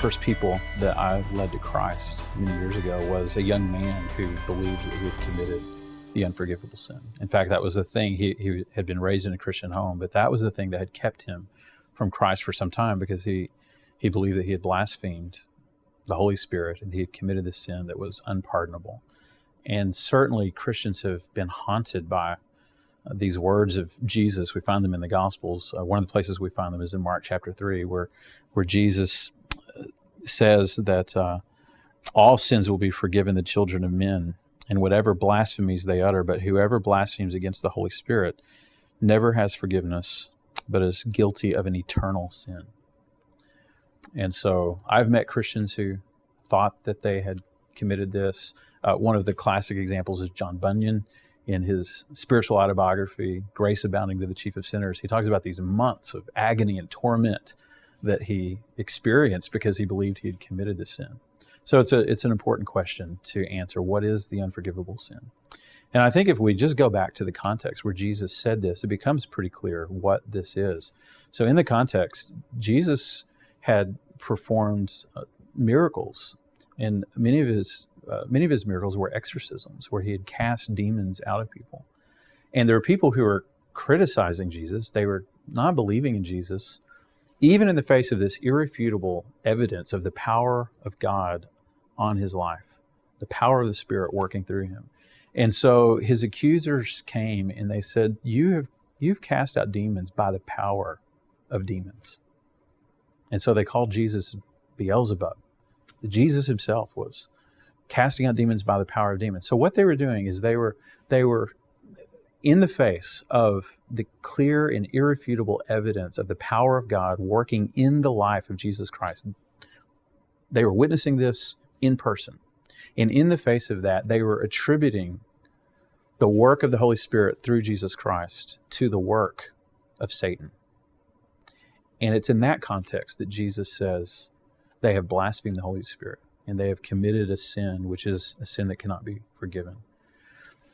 first people that I led to Christ many years ago was a young man who believed that he had committed the unforgivable sin. In fact, that was the thing. He had been raised in a Christian home, but that was the thing that had kept him from Christ for some time, because he believed that he had blasphemed the Holy Spirit and he had committed this sin that was unpardonable. And certainly Christians have been haunted by these words of Jesus. We find them in the Gospels. One of the places we find them is in Mark chapter 3, where Jesus says that all sins will be forgiven the children of men, and whatever blasphemies they utter, but whoever blasphemes against the Holy Spirit never has forgiveness, but is guilty of an eternal sin. And so I've met Christians who thought that they had committed this. One of the classic examples is John Bunyan. In his spiritual autobiography, Grace Abounding to the Chief of Sinners, he talks about these months of agony and torment that he experienced because he believed he had committed this sin. So it's an important question to answer. What is the unforgivable sin? And I think if we just go back to the context where Jesus said this, it becomes pretty clear what this is. So in the context, Jesus had performed miracles, and many of his miracles were exorcisms, where he had cast demons out of people. And there were people who were criticizing Jesus. They were not believing in Jesus, even in the face of this irrefutable evidence of the power of God on his life, the power of the Spirit working through him. And so his accusers came and they said, you've cast out demons by the power of demons. And so they called Jesus Beelzebub. Jesus himself was casting out demons by the power of demons. So what they were doing is they were in the face of the clear and irrefutable evidence of the power of God working in the life of Jesus Christ. They were witnessing this in person. And in the face of that, they were attributing the work of the Holy Spirit through Jesus Christ to the work of Satan. And it's in that context that Jesus says they have blasphemed the Holy Spirit and they have committed a sin, which is a sin that cannot be forgiven.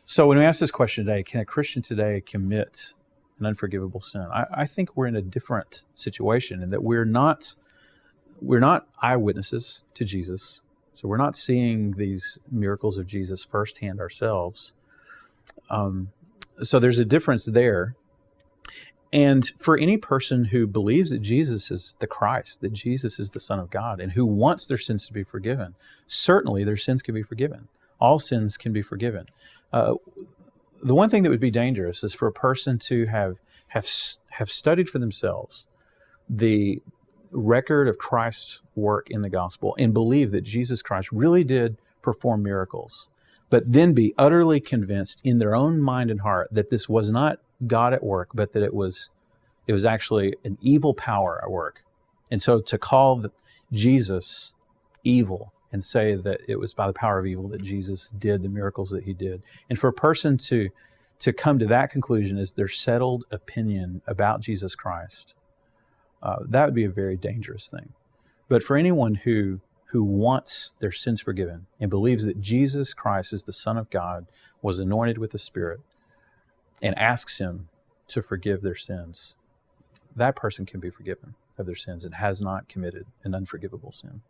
So when we ask this question today, can a Christian today commit an unforgivable sin? I think we're in a different situation in that we're not eyewitnesses to Jesus. So we're not seeing these miracles of Jesus firsthand ourselves. So there's a difference there. And for any person who believes that Jesus is the Christ, that Jesus is the Son of God, and who wants their sins to be forgiven, certainly their sins can be forgiven. All sins can be forgiven. The one thing that would be dangerous is for a person to have studied for themselves the record of Christ's work in the gospel and believe that Jesus Christ really did perform miracles, but then be utterly convinced in their own mind and heart that this was not God at work, but that it was actually an evil power at work. And so to call Jesus evil and say that it was by the power of evil that Jesus did the miracles that he did. And for a person to come to that conclusion as their settled opinion about Jesus Christ, that would be a very dangerous thing. But for anyone who wants their sins forgiven and believes that Jesus Christ is the Son of God, was anointed with the Spirit, and asks him to forgive their sins, that person can be forgiven of their sins and has not committed an unforgivable sin.